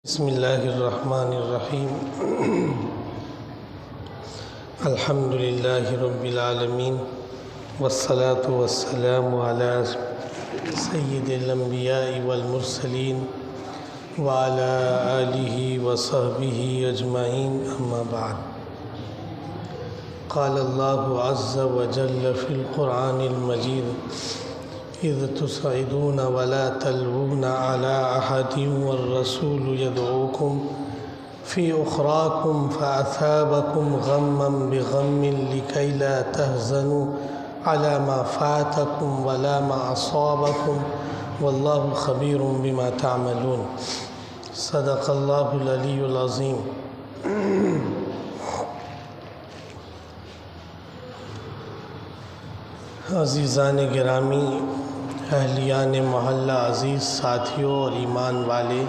بسم اللہ الرحمن الرحیم الحمد للہ رب العالمین والصلاة والسلام علی سید الانبیاء والمرسلین وعلی آلہ وصحبہ اجمعین اما بعد قال اللہ عز وجل فی القرآن المجید اذ تصعدون ولا تلوون على أحد والرسول يدعوكم في أخراكم فأثابكم غما بغم لكي لا تهزنوا على ما فاتكم ولا ما أصابكم والله خبير بما تعملون صدق الله العلي العظيم. عزیزان گرامی، اہلیان محلہ، عزیز ساتھیوں اور ایمان والے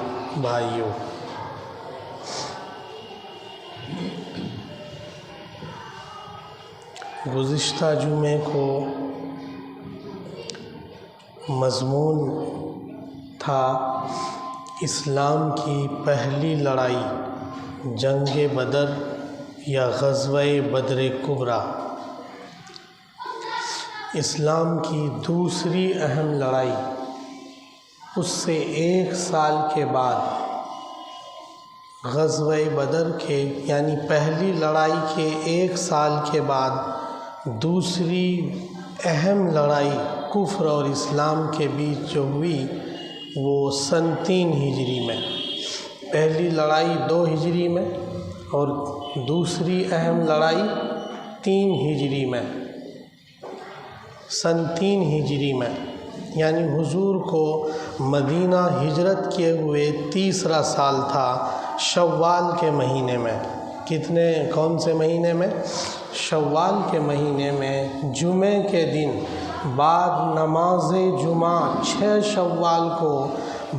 بھائیوں، گزشتہ جمعے کو مضمون تھا اسلام کی پہلی لڑائی جنگ بدر یا غزوہ بدر کبریٰ، اسلام کی دوسری اہم لڑائی اس سے 1 سال کے بعد غزوہ بدر کے یعنی پہلی لڑائی کے 1 سال کے بعد دوسری اہم لڑائی کفر اور اسلام کے بیچ جو ہوئی وہ سن 3 ہجری میں، پہلی لڑائی 2 ہجری میں اور دوسری اہم لڑائی 3 ہجری میں، سن 3 ہجری میں، یعنی حضور کو مدینہ ہجرت کیے ہوئے تیسرا سال تھا، شوال کے مہینے میں. کون سے مہینے میں؟ شوال کے مہینے میں، جمعے کے دن بعد نماز جمعہ، 6 شوال کو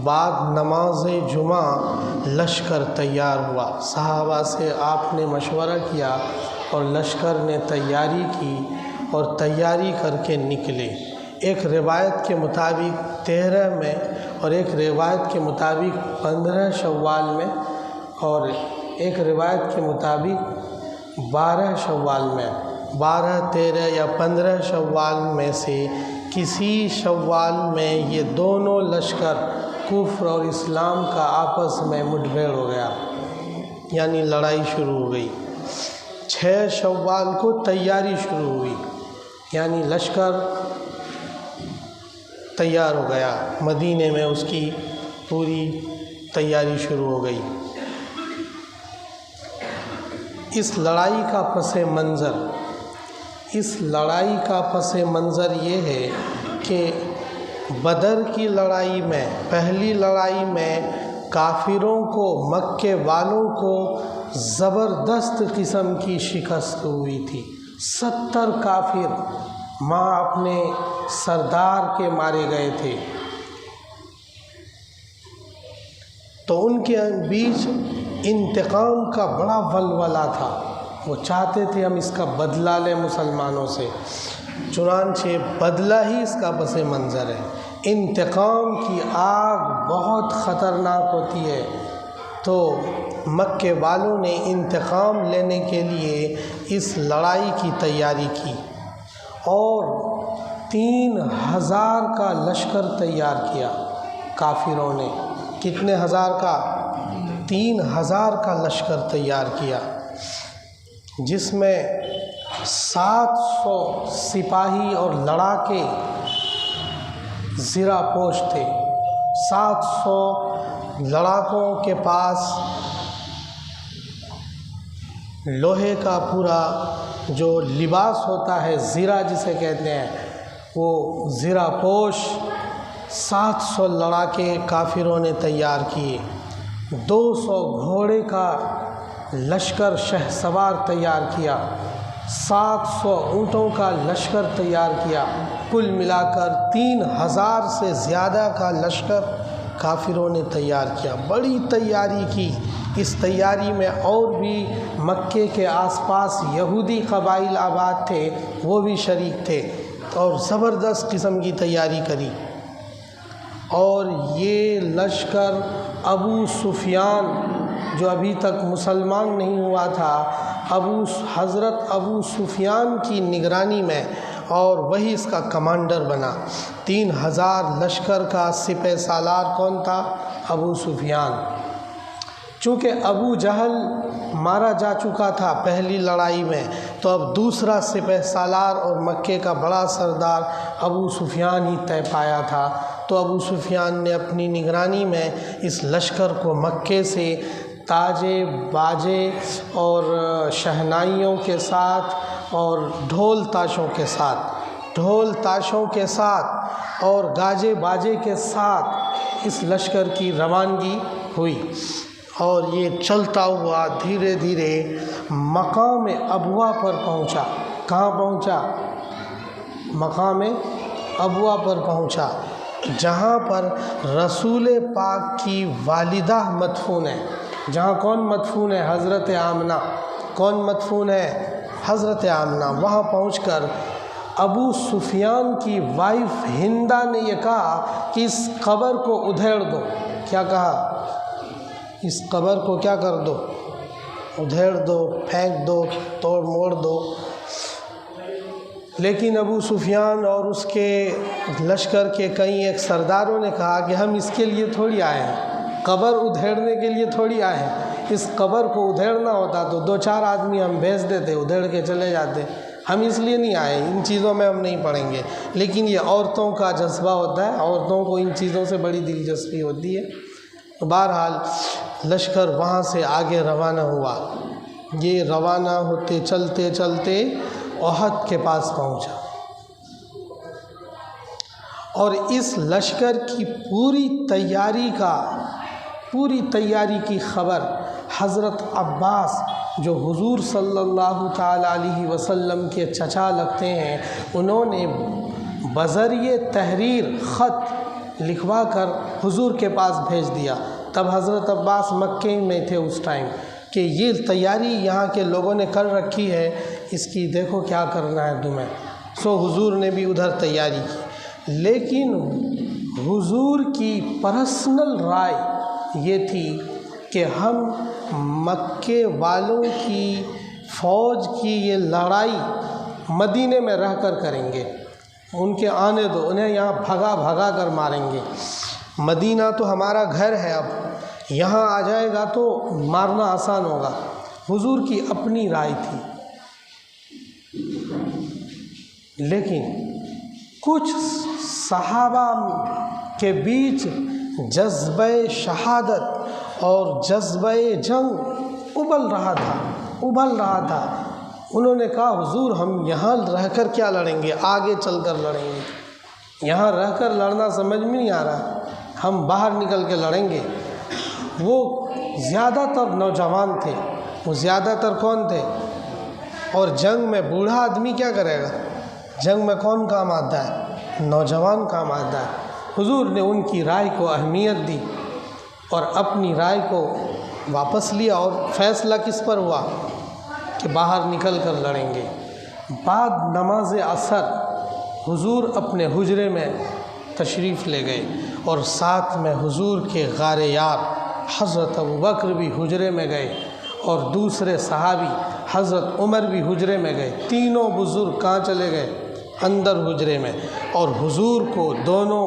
بعد نماز جمعہ لشکر تیار ہوا. صحابہ سے آپ نے مشورہ کیا اور لشکر نے تیاری کی اور تیاری کر کے نکلے. ایک روایت کے مطابق 13 میں اور ایک روایت کے مطابق 15 شوال میں اور ایک روایت کے مطابق 12 شوال میں، 12، 13 یا 15 شوال میں سے کسی شوال میں یہ دونوں لشکر کفر اور اسلام کا آپس میں مٹبھیڑ ہو گیا، یعنی لڑائی شروع ہو گئی. 6 شوال کو تیاری شروع ہوئی، یعنی لشکر تیار ہو گیا، مدینے میں اس کی پوری تیاری شروع ہو گئی. اس لڑائی کا پس منظر یہ ہے کہ بدر کی لڑائی میں، پہلی لڑائی میں کافروں کو، مکے والوں کو زبردست قسم کی شکست ہوئی تھی. 70 کافر اپنے سردار کے مارے گئے تھے. تو ان کے بیچ انتقام کا بڑا ولولہ تھا، وہ چاہتے تھے ہم اس کا بدلہ لیں مسلمانوں سے. چنانچہ بدلہ ہی اس کا پس منظر ہے. انتقام کی آگ بہت خطرناک ہوتی ہے، تو مکے والوں نے انتقام لینے کے لیے اس لڑائی کی تیاری کی اور 3000 کا لشکر تیار کیا. کافروں نے کتنے ہزار کا؟ 3000 کا لشکر تیار کیا، جس میں 700 سپاہی اور لڑاکے زرہ پوش تھے. 700 لڑاکوں کے پاس لوہے کا پورا جو لباس ہوتا ہے، زرہ جسے کہتے ہیں، وہ زرہ پوش 700 لڑاکے کافروں نے تیار کیے. 200 گھوڑے کا لشکر شہسوار تیار کیا، 700 اونٹوں کا لشکر تیار کیا. کل ملا کر 3000 سے زیادہ کا لشکر کافروں نے تیار کیا. بڑی تیاری کی. اس تیاری میں اور بھی مکے کے آس پاس یہودی قبائل آباد تھے، وہ بھی شریک تھے اور زبردست قسم کی تیاری کری. اور یہ لشکر ابو سفیان جو ابھی تک مسلمان نہیں ہوا تھا، حضرت ابو سفیان کی نگرانی میں، اور وہی اس کا کمانڈر بنا۔ 3000 لشکر کا سپہ سالار کون تھا؟ ابو سفیان۔ چونکہ ابو جہل مارا جا چکا تھا پہلی لڑائی میں، تو اب دوسرا سپہ سالار اور مکے کا بڑا سردار ابو سفیان ہی طے پایا تھا۔ تو ابو سفیان نے اپنی نگرانی میں اس لشکر کو مکے سے تاجے باجے اور شہنائیوں کے ساتھ اور ڈھول تاشوں کے ساتھ اور گاجے باجے کے ساتھ اس لشکر کی روانگی ہوئی، اور یہ چلتا ہوا دھیرے دھیرے مقام ابوا پر پہنچا۔ کہاں پہنچا؟ مقام ابوا پر پہنچا، جہاں پر رسول پاک کی والدہ مدفون ہے۔ جہاں کون مدفون ہے؟ حضرت آمنہ۔ کون مدفون ہے؟ حضرت آمنہ۔ وہاں پہنچ کر ابو سفیان کی وائف ہندہ نے یہ کہا کہ اس قبر کو ادھیڑ دو۔ کیا کہا؟ اس قبر کو کیا کر دو؟ ادھیڑ دو، پھینک دو، توڑ موڑ دو۔ لیکن ابو سفیان اور اس کے لشکر کے کئی ایک سرداروں نے کہا کہ ہم اس کے لیے تھوڑی آئے ہیں، قبر ادھیڑنے کے لیے تھوڑی آئے ہیں۔ اس قبر کو ادھیڑنا ہوتا تو 2-4 آدمی ہم بھیج دیتے، ادھیڑ کے چلے جاتے۔ ہم اس لیے نہیں آئے، ان چیزوں میں ہم نہیں پڑیں گے۔ لیکن یہ عورتوں کا جذبہ ہوتا ہے، عورتوں کو ان چیزوں سے بڑی دلچسپی ہوتی ہے۔ بہرحال لشکر وہاں سے آگے روانہ ہوا۔ یہ روانہ ہوتے چلتے چلتے احد کے پاس پہنچا، اور اس لشکر کی پوری تیاری کی خبر حضرت عباس، جو حضور صلی اللہ تعالیٰ علیہ وسلم کے چچا لگتے ہیں، انہوں نے بذریعہ تحریر خط لکھوا کر حضور کے پاس بھیج دیا۔ تب حضرت عباس مکے میں تھے اس ٹائم، کہ یہ تیاری یہاں کے لوگوں نے کر رکھی ہے، اس کی دیکھو کیا کرنا ہے تمہیں۔ سو حضور نے بھی ادھر تیاری کی، لیکن حضور کی پرسنل رائے یہ تھی کہ ہم مکے والوں کی فوج کی یہ لڑائی مدینے میں رہ کر کریں گے، ان کے آنے دو، انہیں یہاں بھگا کر ماریں گے۔ مدینہ تو ہمارا گھر ہے، اب یہاں آ جائے گا تو مارنا آسان ہوگا۔ حضور کی اپنی رائے تھی، لیکن کچھ صحابہ کے بیچ جذبہ شہادت اور جذبہ جنگ ابل رہا تھا۔ انہوں نے کہا حضور ہم یہاں رہ کر کیا لڑیں گے، آگے چل کر لڑیں گے، یہاں رہ کر لڑنا سمجھ میں نہیں آ رہا، ہم باہر نکل کے لڑیں گے۔ وہ زیادہ تر نوجوان تھے، وہ زیادہ تر کون تھے؟ اور جنگ میں بوڑھا آدمی کیا کرے گا؟ جنگ میں کون کام آتا ہے؟ نوجوان کام آتا ہے۔ حضور نے ان کی رائے کو اہمیت دی اور اپنی رائے کو واپس لیا، اور فیصلہ کس پر ہوا کہ باہر نکل کر لڑیں گے۔ بعد نماز عصر حضور اپنے حجرے میں تشریف لے گئے، اور ساتھ میں حضور کے غار یار حضرت ابوبکر بھی حجرے میں گئے، اور دوسرے صحابی حضرت عمر بھی حجرے میں گئے۔ تینوں بزرگ کہاں چلے گئے؟ اندر حجرے میں۔ اور حضور کو دونوں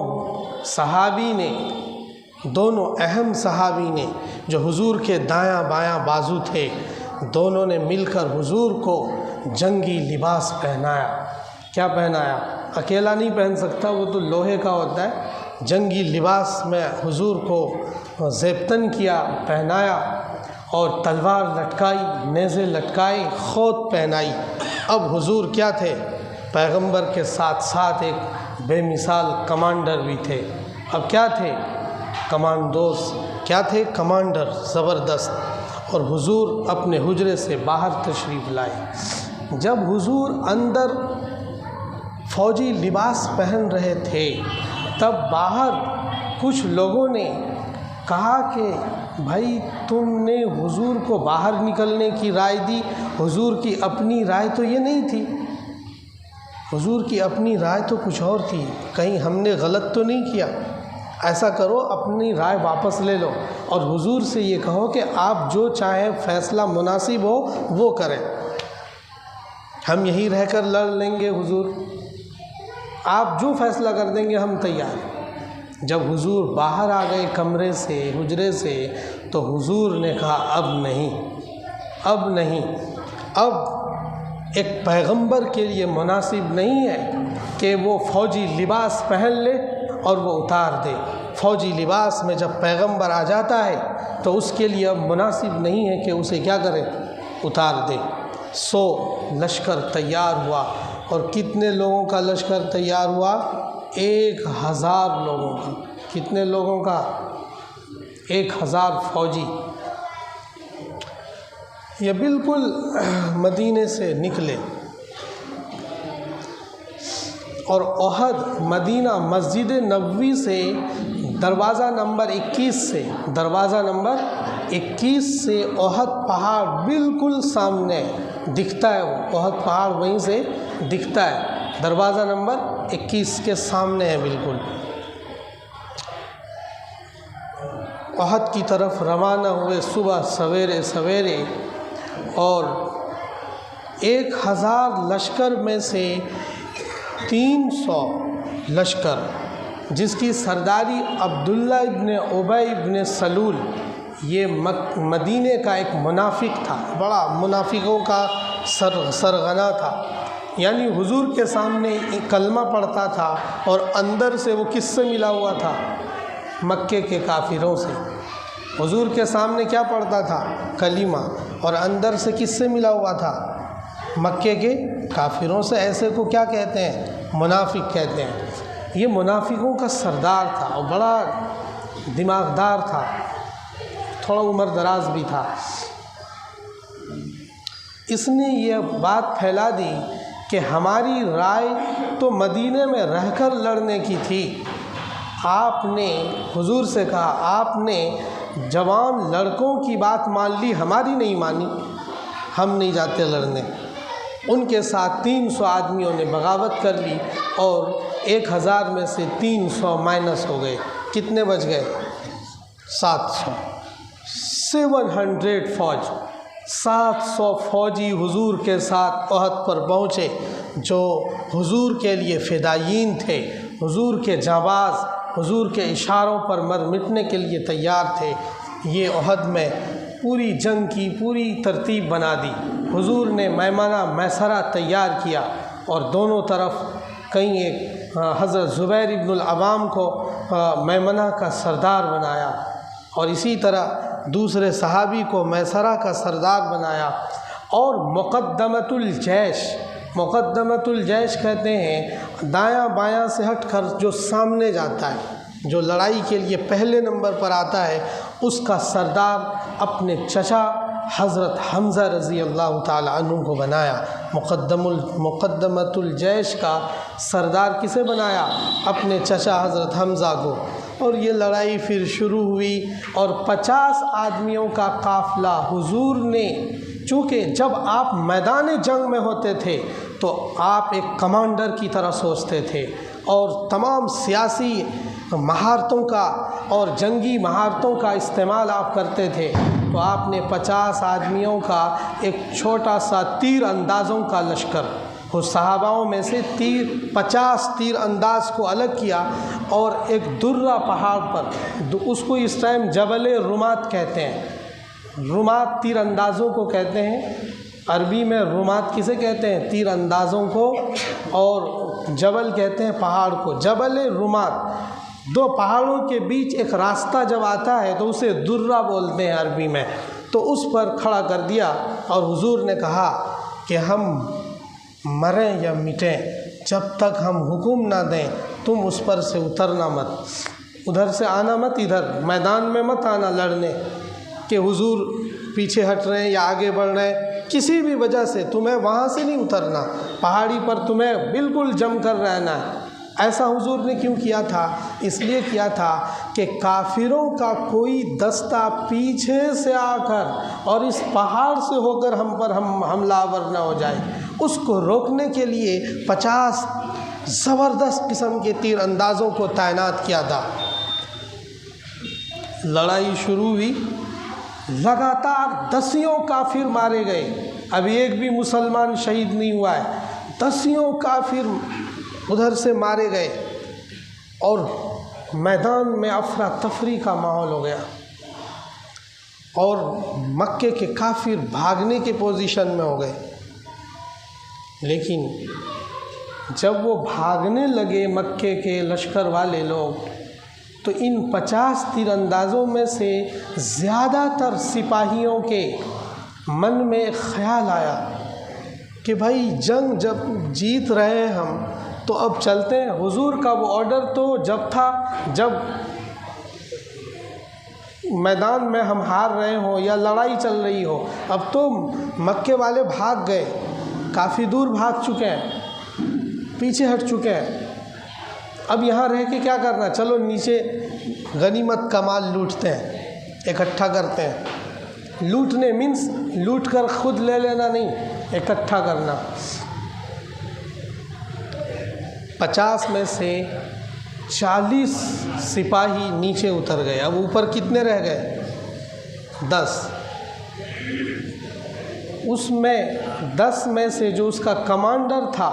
اہم صحابی نے جو حضور کے دایاں بایاں بازو تھے، دونوں نے مل کر حضور کو جنگی لباس پہنایا۔ کیا پہنایا؟ اکیلا نہیں پہن سکتا، وہ تو لوہے کا ہوتا ہے۔ جنگی لباس میں حضور کو زیبتن کیا، پہنایا، اور تلوار لٹکائی، نیزے لٹکائے، خوت پہنائی۔ اب حضور کیا تھے؟ پیغمبر کے ساتھ ساتھ ایک بے مثال کمانڈر بھی تھے۔ اب کیا تھے؟ کمانڈوز، کیا تھے؟ کمانڈر زبردست۔ اور حضور اپنے حجرے سے باہر تشریف لائے۔ جب حضور اندر فوجی لباس پہن رہے تھے، تب باہر کچھ لوگوں نے کہا کہ بھائی تم نے حضور کو باہر نکلنے کی رائے دی، حضور کی اپنی رائے تو یہ نہیں تھی، حضور کی اپنی رائے تو کچھ اور تھی، کہیں ہم نے غلط تو نہیں کیا؟ ایسا کرو اپنی رائے واپس لے لو۔ اور حضور سے یہ کہو کہ آپ جو چاہیں فیصلہ مناسب ہو وہ کریں، ہم یہی رہ کر لڑ لیں گے حضور، آپ جو فیصلہ کر دیں گے ہم تیار ہیں۔ جب حضور باہر آ گئے کمرے سے، حجرے سے، تو حضور نے کہا اب نہیں، اب ایک پیغمبر کے لیے مناسب نہیں ہے کہ وہ فوجی لباس پہن لے اور وہ اتار دے۔ فوجی لباس میں جب پیغمبر آ جاتا ہے تو اس کے لیے اب مناسب نہیں ہے کہ اسے کیا کرے، اتار دے۔ سو لشکر تیار ہوا، اور کتنے لوگوں کا لشکر تیار ہوا؟ 1000 لوگوں کا۔ کتنے لوگوں کا؟ 1000 فوجی۔ یہ بالکل مدینے سے نکلے، اور احد مدینہ مسجد نبوی سے دروازہ نمبر 21 سے احد پہاڑ بالکل سامنے دکھتا ہے، احد پہاڑ وہیں سے دکھتا ہے، دروازہ نمبر 21 کے سامنے ہے بالکل۔ احد کی طرف روانہ ہوئے صبح سویرے، اور 1000 لشکر میں سے 300 لشکر، جس کی سرداری عبداللہ ابن ابی ابن سلول، یہ مدینے کا ایک منافق تھا، بڑا منافقوں کا سرغنہ تھا، یعنی حضور کے سامنے کلمہ پڑھتا تھا اور اندر سے وہ کس سے ملا ہوا تھا؟ مکے کے کافروں سے۔ حضور کے سامنے کیا پڑھتا تھا؟ کلمہ، اور اندر سے کس سے ملا ہوا تھا؟ مکے کے کافروں سے۔ ایسے کو کیا کہتے ہیں؟ منافق کہتے ہیں۔ یہ منافقوں کا سردار تھا اور بڑا دماغدار تھا، تھوڑا عمر دراز بھی تھا۔ اس نے یہ بات پھیلا دی کہ ہماری رائے تو مدینے میں رہ کر لڑنے کی تھی، آپ نے حضور سے کہا آپ نے جوان لڑکوں کی بات مان لی، ہماری نہیں مانی، ہم نہیں جاتے لڑنے۔ ان کے ساتھ 300 آدمیوں نے بغاوت کر لی، اور 1000 میں سے 300 مائنس ہو گئے، کتنے بچ گئے؟ 700 فوج، 700 فوجی حضور کے ساتھ احد پر پہنچے، جو حضور کے لیے فدائین تھے، حضور کے جانباز، حضور کے اشاروں پر مر مٹنے کے لیے تیار تھے۔ یہ احد میں پوری جنگ کی پوری ترتیب بنا دی۔ حضور نے میمنہ میسرہ تیار کیا، اور دونوں طرف کہیں ایک حضرت زبیر ابن العوام کو میمنہ کا سردار بنایا، اور اسی طرح دوسرے صحابی کو میسرہ کا سردار بنایا، اور مقدمۃ الجیش کہتے ہیں دایاں بایاں سے ہٹ کر جو سامنے جاتا ہے، جو لڑائی کے لیے پہلے نمبر پر آتا ہے، اس کا سردار اپنے چچا حضرت حمزہ رضی اللہ تعالی عنہ کو بنایا۔ مقدمۃ الجیش کا سردار کسے بنایا؟ اپنے چچا حضرت حمزہ کو۔ اور یہ لڑائی پھر شروع ہوئی، اور 50 آدمیوں کا قافلہ حضور نے، چونکہ جب آپ میدان جنگ میں ہوتے تھے تو آپ ایک کمانڈر کی طرح سوچتے تھے، اور تمام سیاسی مہارتوں کا اور جنگی مہارتوں کا استعمال آپ کرتے تھے، تو آپ نے 50 آدمیوں کا ایک چھوٹا سا تیر اندازوں کا لشکر، صحاباؤں میں سے 50 تیر انداز کو الگ کیا، اور ایک درہ پہاڑ پر، اس کو اس ٹائم جبل رمات کہتے ہیں، رمات تیر اندازوں کو کہتے ہیں، عربی میں رمات کسے کہتے ہیں؟ تیر اندازوں کو، اور جبل کہتے ہیں پہاڑ کو، جبل رمات۔ دو پہاڑوں کے بیچ ایک راستہ جب آتا ہے تو اسے درہ بولتے ہیں عربی میں، تو اس پر کھڑا کر دیا، اور حضور نے کہا کہ ہم مریں یا مٹیں، جب تک ہم حکم نہ دیں تم اس پر سے اترنا مت، ادھر سے آنا مت، ادھر میدان میں مت آنا لڑنے، کہ حضور پیچھے ہٹ رہے ہیں یا آگے بڑھ رہے ہیں، کسی بھی وجہ سے تمہیں وہاں سے نہیں اترنا، پہاڑی پر تمہیں بالکل جم کر رہنا ہے۔ ایسا حضور نے کیوں کیا تھا؟ اس لیے کیا تھا کہ کافروں کا کوئی دستہ پیچھے سے آ کر اور اس پہاڑ سے ہو کر ہم پر حملہ آور نہ ہو جائے، اس کو روکنے کے لیے 50 زبردست قسم کے تیر اندازوں کو تعینات کیا تھا۔ لڑائی شروع ہوئی، لگاتار دسیوں کافر مارے گئے، ابھی ایک بھی مسلمان شہید نہیں ہوا ہے، دسیوں کافر ادھر سے مارے گئے اور میدان میں افراتفری کا ماحول ہو گیا اور مکے کے کافر بھاگنے کے پوزیشن میں ہو گئے۔ لیکن جب وہ بھاگنے لگے مکے کے لشکر والے لوگ، تو ان 50 تیر اندازوں میں سے زیادہ تر سپاہیوں کے من میں ایک خیال آیا کہ بھائی جنگ جب جیت رہے ہیں ہم تو اب چلتے ہیں۔ حضور کا وہ آرڈر تو جب تھا جب میدان میں ہم ہار رہے ہوں یا لڑائی چل رہی ہو، اب تو مکے والے بھاگ گئے، کافی دور بھاگ چکے ہیں، پیچھے ہٹ چکے ہیں، اب یہاں رہ کے کیا کرنا، چلو نیچے غنیمت کا مال لوٹتے ہیں، اکٹھا کرتے ہیں۔ لوٹنے مینس لوٹ کر خود لے لینا نہیں، اکٹھا کرنا۔ 50 میں سے 40 سپاہی نیچے اتر گئے، اب اوپر کتنے رہ گئے؟ 10۔ اس میں 10 میں سے جو اس کا کمانڈر تھا،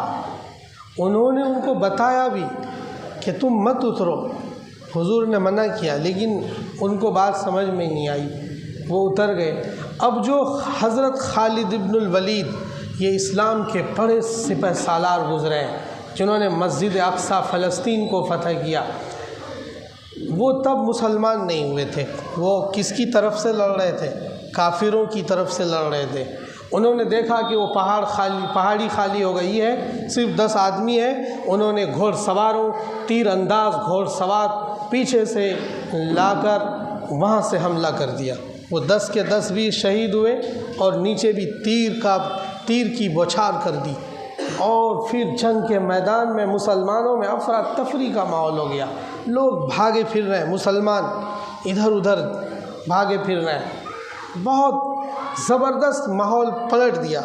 انہوں نے ان کو بتایا بھی کہ تم مت اترو، حضور نے منع کیا، لیکن ان کو بات سمجھ میں نہیں آئی، وہ اتر گئے۔ اب جو حضرت خالد ابن الولید، یہ اسلام کے بڑے سپہ سالار گزرے ہیں جنہوں نے مسجد اقصی فلسطین کو فتح کیا، وہ تب مسلمان نہیں ہوئے تھے، وہ کس کی طرف سے لڑ رہے تھے؟ کافروں کی طرف سے لڑ رہے تھے۔ انہوں نے دیکھا کہ وہ پہاڑی خالی ہو گئی ہے، صرف 10 آدمی ہیں، انہوں نے گھوڑ سواروں، تیر انداز گھوڑ سوار پیچھے سے لا کر وہاں سے حملہ کر دیا۔ وہ 10 کے 10 بھی شہید ہوئے اور نیچے بھی تیر کی بوچھار کر دی، اور پھر جنگ کے میدان میں مسلمانوں میں افراتفری کا ماحول ہو گیا، لوگ بھاگے پھر رہے ہیں، مسلمان ادھر ادھر بھاگے پھر رہے ہیں، بہت زبردست ماحول پلٹ دیا۔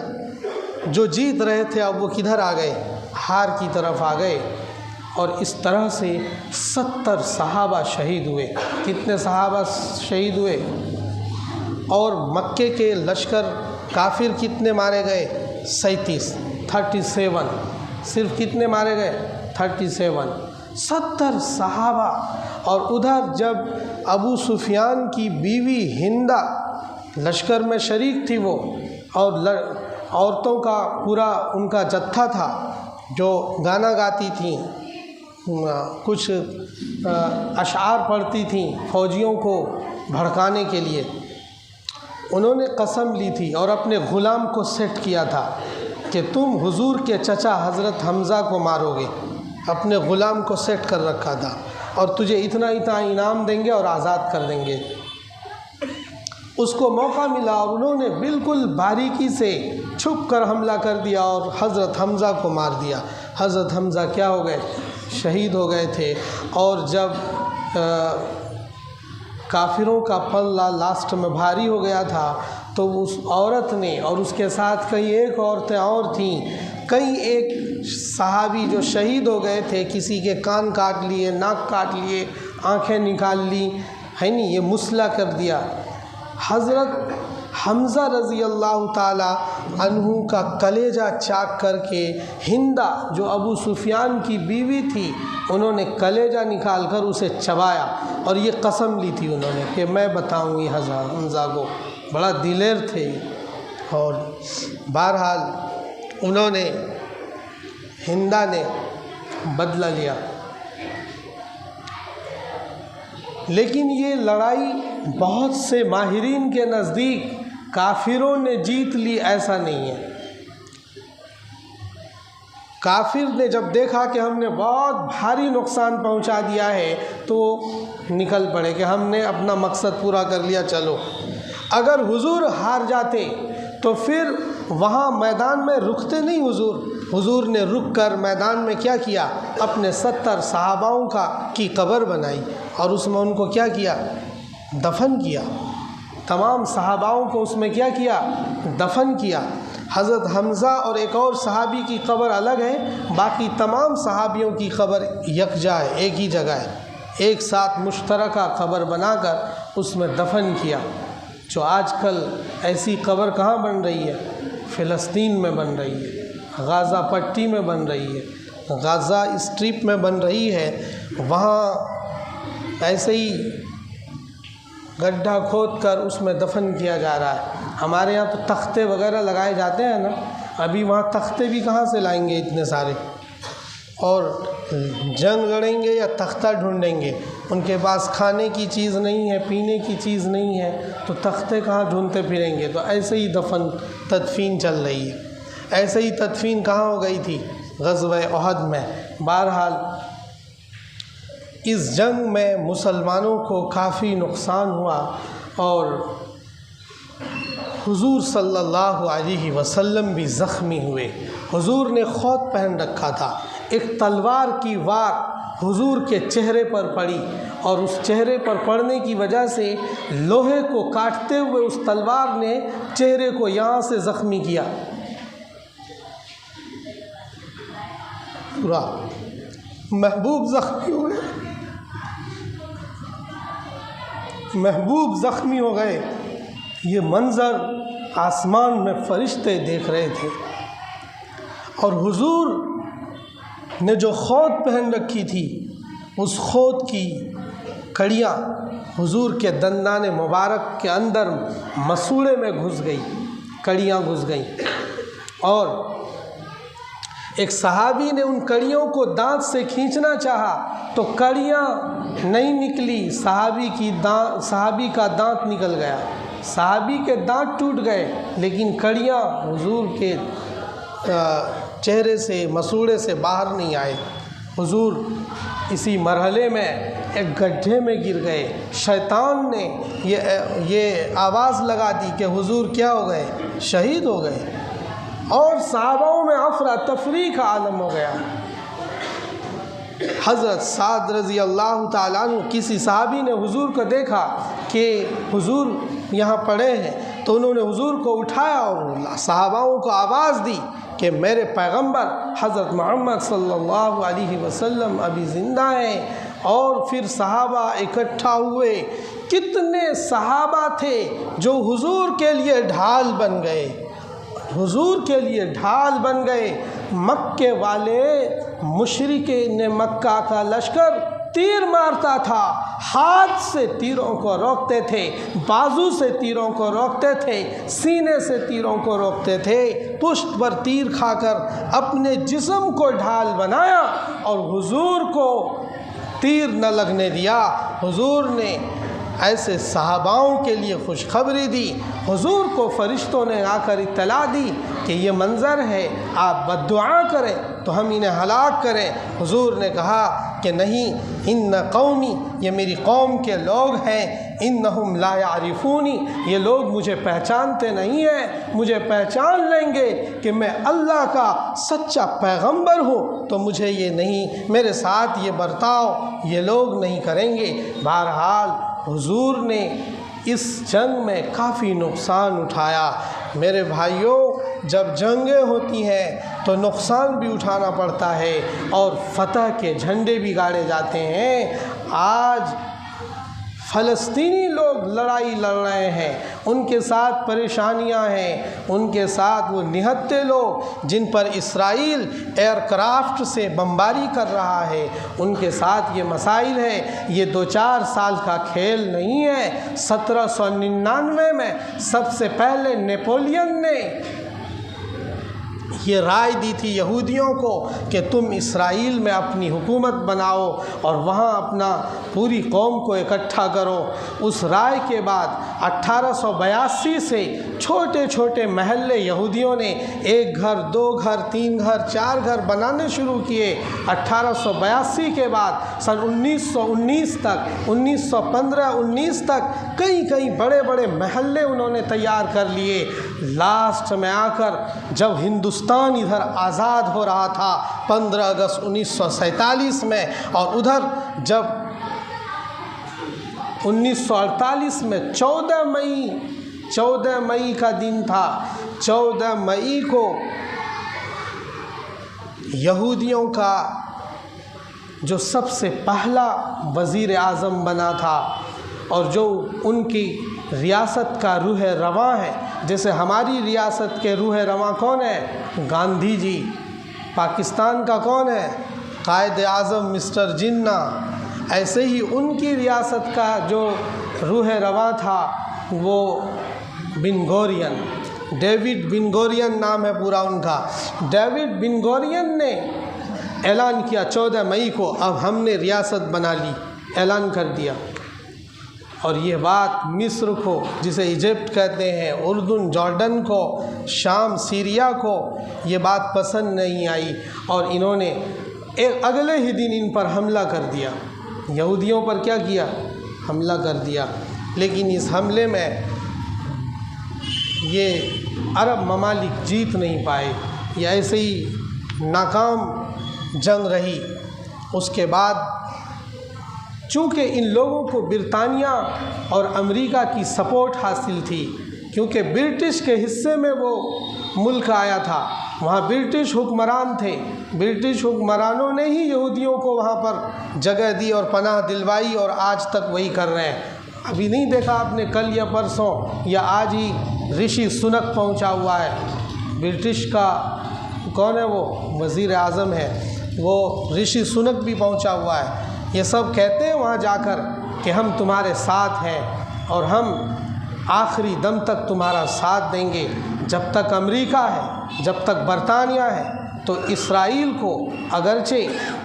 جو جیت رہے تھے اب وہ کدھر آ گئے؟ ہار کی طرف آ گئے، اور اس طرح سے 70 صحابہ شہید ہوئے۔ کتنے صحابہ شہید ہوئے؟ اور مکے کے لشکر کافر کتنے مارے گئے؟ 37 صرف کتنے مارے گئے؟ 37 70 صحابہ۔ اور ادھر جب ابو سفیان کی بیوی ہندہ لشکر میں شریک تھی، وہ اور عورتوں کا پورا ان کا جتھا تھا جو گانا گاتی تھیں، کچھ اشعار پڑھتی تھیں فوجیوں کو بھڑکانے کے لیے، انہوں نے قسم لی تھی اور اپنے غلام کو سیٹ کیا تھا کہ تم حضور کے چچا حضرت حمزہ کو مارو گے، اپنے غلام کو سیٹ کر رکھا تھا، اور تجھے اتنا انعام دیں گے اور آزاد کر دیں گے۔ اس کو موقع ملا اور انہوں نے بالکل باریکی سے چھپ کر حملہ کر دیا اور حضرت حمزہ کو مار دیا۔ حضرت حمزہ کیا ہو گئے؟ شہید ہو گئے تھے۔ اور جب کافروں کا پلہ لاسٹ میں بھاری ہو گیا تھا تو اس عورت نے، اور اس کے ساتھ کئی ایک عورتیں اور تھیں، کئی ایک صحابی جو شہید ہو گئے تھے، کسی کے کان کاٹ لیے، ناک کاٹ لیے، آنکھیں نکال لی، ہے نہیں، یہ مسلح کر دیا۔ حضرت حمزہ رضی اللہ تعالی عنہ کا کلیجہ چاک کر کے ہندہ جو ابو سفیان کی بیوی تھی، انہوں نے کلیجہ نکال کر اسے چبایا، اور یہ قسم لی تھی انہوں نے کہ میں بتاؤں گی حمزہ کو، بڑا دلیر تھے۔ اور بہرحال انہوں نے، ہندہ نے بدلہ لیا، لیکن یہ لڑائی بہت سے ماہرین کے نزدیک کافروں نے جیت لی، ایسا نہیں ہے۔ کافر نے جب دیکھا کہ ہم نے بہت بھاری نقصان پہنچا دیا ہے تو نکل پڑے کہ ہم نے اپنا مقصد پورا کر لیا، چلو۔ اگر حضور ہار جاتے تو پھر وہاں میدان میں رکتے نہیں، حضور نے رک کر میدان میں کیا کیا؟ اپنے 70 صحاباؤں کی قبر بنائی اور اس میں ان کو کیا کیا؟ دفن کیا۔ تمام صحاباؤں کو اس میں کیا کیا؟ دفن کیا۔ حضرت حمزہ اور ایک اور صحابی کی قبر الگ ہے، باقی تمام صحابیوں کی قبر یکجا ہے، ایک ہی جگہ ہے، ایک ساتھ مشترکہ قبر بنا کر اس میں دفن کیا۔ جو آج کل ایسی قبر کہاں بن رہی ہے؟ فلسطین میں بن رہی ہے، غازہ پٹی میں بن رہی ہے، غازہ اسٹریپ میں بن رہی ہے۔ وہاں ایسے ہی گڈھا کھود کر اس میں دفن کیا جا رہا ہے۔ ہمارے یہاں تو تختے وغیرہ لگائے جاتے ہیں نا، ابھی وہاں تختے بھی کہاں سے لائیں گے اتنے سارے؟ اور جنگ لڑیں گے یا تختہ ڈھونڈیں گے؟ ان کے پاس کھانے کی چیز نہیں ہے، پینے کی چیز نہیں ہے، تو تختے کہاں ڈھونڈتے پھریں گے؟ تو ایسے ہی تدفین چل رہی ہے۔ ایسے ہی تدفین کہاں ہو گئی تھی؟ غزوہ احد میں۔ بہرحال اس جنگ میں مسلمانوں کو کافی نقصان ہوا، اور حضور صلی اللہ علیہ وسلم بھی زخمی ہوئے۔ حضور نے خوت پہن رکھا تھا، ایک تلوار کی وار حضور کے چہرے پر پڑی، اور اس چہرے پر پڑنے کی وجہ سے لوہے کو کاٹتے ہوئے اس تلوار نے چہرے کو یہاں سے زخمی کیا پورا۔ محبوب زخمی ہوئے، محبوب زخمی ہو گئے۔ یہ منظر آسمان میں فرشتے دیکھ رہے تھے، اور حضور نے جو خوت پہن رکھی تھی اس خوت کی کڑیاں حضور کے دندان مبارک کے اندر مسوڑے میں گھس گئی، کڑیاں گھس گئیں، اور ایک صحابی نے ان کڑیوں کو دانت سے کھینچنا چاہا تو کڑیاں نہیں نکلی، صحابی کا دانت نکل گیا، صحابی کے دانت ٹوٹ گئے، لیکن کڑیاں حضور کے چہرے سے مسوڑے سے باہر نہیں آئے۔ حضور اسی مرحلے میں ایک گڈھے میں گر گئے۔ شیطان نے یہ آواز لگا دی کہ حضور کیا ہو گئے؟ شہید ہو گئے، اور صحابوں میں افراتفری کا عالم ہو گیا۔ حضرت سعد رضی اللہ تعالیٰ عنہ، کسی صحابی نے حضور کو دیکھا کہ حضور یہاں پڑے ہیں، تو انہوں نے حضور کو اٹھایا اور صحاباؤں کو آواز دی کہ میرے پیغمبر حضرت محمد صلی اللہ علیہ وسلم ابھی زندہ ہیں۔ اور پھر صحابہ اکٹھا ہوئے۔ کتنے صحابہ تھے جو حضور کے لیے ڈھال بن گئے، حضور کے لیے ڈھال بن گئے۔ مکے والے مشرکین مکہ کا لشکر تیر مارتا تھا، ہاتھ سے تیروں کو روکتے تھے، بازو سے تیروں کو روکتے تھے، سینے سے تیروں کو روکتے تھے، پشت پر تیر کھا کر اپنے جسم کو ڈھال بنایا، اور حضور کو تیر نہ لگنے دیا۔ حضور نے ایسے صحاباؤں کے لیے خوشخبری دی۔ حضور کو فرشتوں نے آ کر اطلاع دی کہ یہ منظر ہے، آپ بددعا کریں تو ہم انہیں ہلاک کریں۔ حضور نے کہا کہ نہیں، ان قومی، یہ میری قوم کے لوگ ہیں، انہم لا یعرفونی، یہ لوگ مجھے پہچانتے نہیں ہیں، مجھے پہچان لیں گے کہ میں اللہ کا سچا پیغمبر ہوں تو مجھے یہ نہیں، میرے ساتھ یہ برتاؤ یہ لوگ نہیں کریں گے۔ بہرحال حضور نے اس جنگ میں کافی نقصان اٹھایا۔ میرے بھائیوں، جب جنگیں ہوتی ہیں تو نقصان بھی اٹھانا پڑتا ہے، اور فتح کے جھنڈے بھی گاڑے جاتے ہیں۔ آج فلسطینی لوگ لڑائی لڑ رہے ہیں، ان کے ساتھ پریشانیاں ہیں، ان کے ساتھ وہ نہتے لوگ جن پر اسرائیل ایئر کرافٹ سے بمباری کر رہا ہے، ان کے ساتھ یہ مسائل ہیں۔ یہ 2-4 سال کا کھیل نہیں ہے۔ 1799 میں سب سے پہلے نیپولین نے یہ رائے دی تھی یہودیوں کو کہ تم اسرائیل میں اپنی حکومت بناؤ اور وہاں اپنا پوری قوم کو اکٹھا کرو۔ اس رائے کے بعد 1882 سے چھوٹے چھوٹے محلے یہودیوں نے 1 گھر 2 گھر 3 گھر 4 گھر بنانے شروع کیے۔ 1882 کے بعد سن 1919 تک 1915-19 تک کئی بڑے بڑے محلے انہوں نے تیار کر لیے۔ لاسٹ میں آ کر جب ہندوستان ادھر آزاد ہو رہا تھا 15 اگست 1947 میں، اور ادھر جب 1948 میں 14 مئی کا دن تھا، 14 مئی کو یہودیوں کا جو سب سے پہلا وزیر اعظم بنا تھا اور جو ان کی ریاست کا روح رواں ہے، جیسے ہماری ریاست کے روح رواں کون ہے؟ گاندھی جی۔ پاکستان کا کون ہے؟ قائد اعظم مسٹر جناح۔ ایسے ہی ان کی ریاست کا جو روح رواں تھا وہ بن گورین، ڈیوڈ بن گورین نام ہے پورا ان کا۔ ڈیوڈ بن گورین نے اعلان کیا 14 مئی کو اب ہم نے ریاست بنا لی، اعلان کر دیا۔ اور یہ بات مصر کو، جسے ایجپٹ کہتے ہیں، اردن جارڈن کو، شام سیریا کو یہ بات پسند نہیں آئی، اور انہوں نے اگلے ہی دن ان پر حملہ کر دیا۔ یہودیوں پر کیا کیا؟ حملہ کر دیا۔ لیکن اس حملے میں یہ عرب ممالک جیت نہیں پائے، یہ ایسے ہی ناکام جنگ رہی۔ اس کے بعد چونکہ ان لوگوں کو برطانیہ اور امریکہ کی سپورٹ حاصل تھی، کیونکہ برٹش کے حصے میں وہ ملک آیا تھا، وہاں برٹش حکمران تھے، برٹش حکمرانوں نے ہی یہودیوں کو وہاں پر جگہ دی اور پناہ دلوائی، اور آج تک وہی کر رہے ہیں۔ ابھی نہیں دیکھا آپ نے کل یا پرسوں یا آج ہی رشی سنک پہنچا ہوا ہے، برٹش کا کون ہے وہ؟ وزیر اعظم ہے وہ، رشی سنک بھی پہنچا ہوا ہے۔ یہ سب کہتے ہیں وہاں جا کر کہ ہم تمہارے ساتھ ہیں اور ہم آخری دم تک تمہارا ساتھ دیں گے۔ جب تک امریکہ ہے، جب تک برطانیہ ہے، تو اسرائیل کو، اگرچہ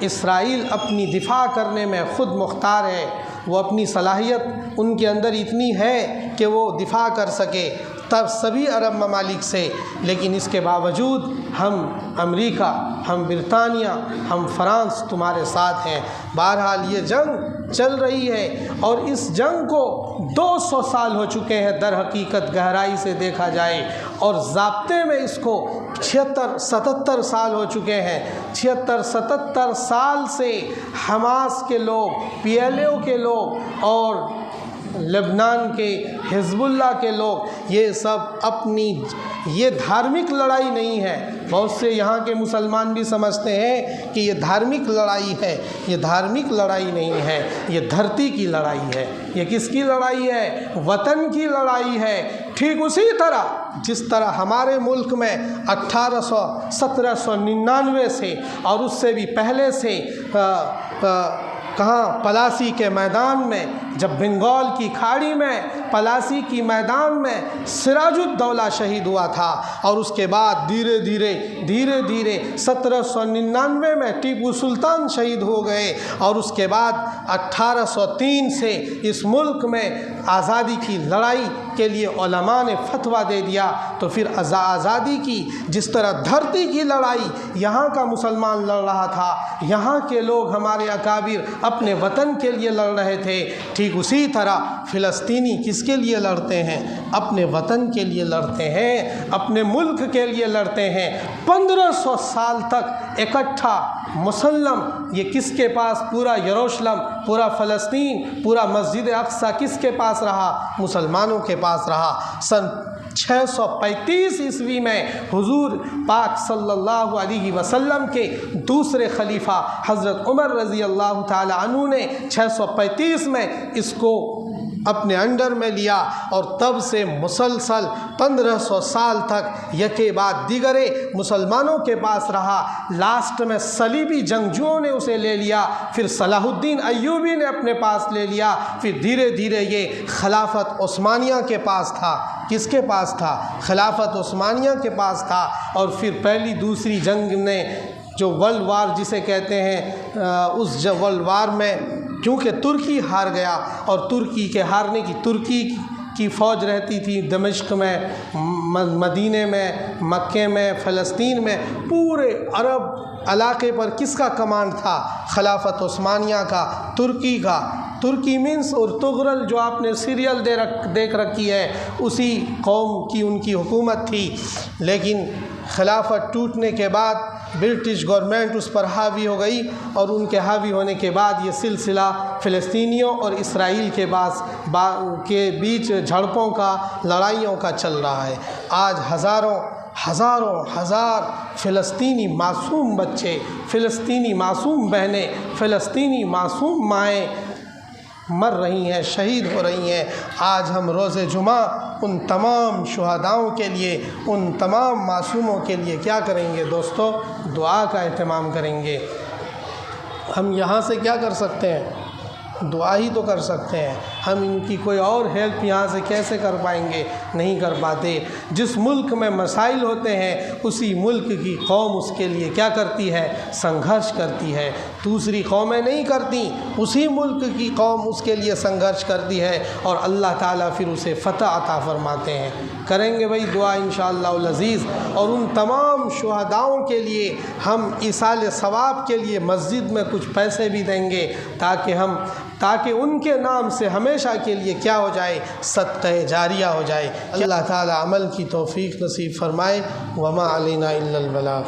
اسرائیل اپنی دفاع کرنے میں خود مختار ہے، وہ اپنی صلاحیت ان کے اندر اتنی ہے کہ وہ دفاع کر سکے تب سبھی عرب ممالک سے، لیکن اس کے باوجود ہم امریکہ، ہم برطانیہ، ہم فرانس تمہارے ساتھ ہیں۔ بہرحال یہ جنگ چل رہی ہے، اور اس جنگ کو 200 سال ہو چکے ہیں در حقیقت گہرائی سے دیکھا جائے، اور ضابطے میں اس کو 76-77 سال ہو چکے ہیں۔ 76-77 سال سے حماس کے لوگ، PLO کے لوگ اور لبنان کے حزب اللہ کے لوگ، یہ سب اپنی، یہ دھارمک لڑائی نہیں ہے۔ بہت سے یہاں کے مسلمان بھی سمجھتے ہیں کہ یہ دھارمک لڑائی ہے، یہ دھارمک لڑائی نہیں ہے، یہ دھرتی کی لڑائی ہے۔ یہ کس کی لڑائی ہے؟ وطن کی لڑائی ہے۔ ٹھیک اسی طرح جس طرح ہمارے ملک میں 1799 سے اور اس سے بھی پہلے سے کہاں پلاسی کے میدان میں، جب بنگال کی کھاڑی میں پلاسی کی میدان میں سراج الدولہ شہید ہوا تھا، اور اس کے بعد دھیرے دھیرے 1799 میں ٹیپو سلطان شہید ہو گئے، اور اس کے بعد 1803 سے اس ملک میں آزادی کی لڑائی کے لیے علماء نے فتویٰ دے دیا۔ تو پھر آزادی کی جس طرح دھرتی کی لڑائی یہاں کا مسلمان لڑ رہا تھا، یہاں کے لوگ ہمارے اکابر اپنے وطن کے لیے لڑ رہے تھے، ٹھیک اسی طرح فلسطینی کس کے لیے لڑتے ہیں؟ اپنے وطن کے لیے لڑتے ہیں، اپنے ملک کے لیے لڑتے ہیں۔ 1500 سال تک اکٹھا مسلم، یہ کس کے پاس پورا یروشلم، پورا فلسطین، پورا مسجد اقصی کس کے پاس رہا؟ مسلمانوں کے پاس رہا۔ سن 635 عیسوی میں حضور پاک صلی اللہ علیہ وسلم کے دوسرے خلیفہ حضرت عمر رضی اللہ تعالی عنہ نے 635 میں اس کو اپنے انڈر میں لیا، اور تب سے مسلسل 1500 سال تک یکے بعد دیگرے مسلمانوں کے پاس رہا۔ لاسٹ میں صلیبی جنگجوؤں نے اسے لے لیا، پھر صلاح الدین ایوبی نے اپنے پاس لے لیا، پھر دھیرے دھیرے یہ خلافت عثمانیہ کے پاس تھا۔ کس کے پاس تھا؟ خلافت عثمانیہ کے پاس تھا۔ اور پھر پہلی دوسری جنگ نے جو ورلڈ وار جسے کہتے ہیں، اس ورلڈ وار میں کیونکہ ترکی ہار گیا، اور ترکی کے ہارنے کی، ترکی کی فوج رہتی تھی دمشق میں، مدینے میں، مکے میں، فلسطین میں، پورے عرب علاقے پر کس کا کمانڈ تھا؟ خلافت عثمانیہ کا، ترکی کا۔ ترکی مینس ارطغرل جو آپ نے سیریل دیکھ رکھی ہے، اسی قوم کی ان کی حکومت تھی۔ لیکن خلافت ٹوٹنے کے بعد برٹش گورنمنٹ اس پر حاوی ہو گئی، اور ان کے حاوی ہونے کے بعد یہ سلسلہ فلسطینیوں اور اسرائیل کے بیچ جھڑپوں کا، لڑائیوں کا چل رہا ہے۔ آج ہزار فلسطینی معصوم بچے، فلسطینی معصوم بہنیں، فلسطینی معصوم مائیں مر رہی ہیں، شہید ہو رہی ہیں، آج ہم روز جمعہ ان تمام شہداؤں کے لیے، ان تمام معصوموں کے لیے کیا کریں گے دوستو؟ دعا کا اہتمام کریں گے۔ ہم یہاں سے کیا کر سکتے ہیں؟ دعا ہی تو کر سکتے ہیں۔ ہم ان کی کوئی اور ہیلپ یہاں سے کیسے کر پائیں گے؟ نہیں کر پاتے۔ جس ملک میں مسائل ہوتے ہیں اسی ملک کی قوم اس کے لیے کیا کرتی ہے؟ سنگھرش کرتی ہے۔ دوسری قومیں نہیں کرتی، اسی ملک کی قوم اس کے لیے سنگھرش کرتی ہے اور اللہ تعالیٰ پھر اسے فتح عطا فرماتے ہیں۔ کریں گے بھائی دعا انشاءاللہ العزیز، اور ان تمام شہداؤں کے لیے ہم ایصال ثواب کے لیے مسجد میں کچھ پیسے بھی دیں گے تاکہ ان کے نام سے ہمیشہ کے لیے کیا ہو جائے؟ صدقہ جاریہ ہو جائے۔ اللہ تعالیٰ عمل کی توفیق نصیب فرمائے۔ وما علینا الا البلاغ۔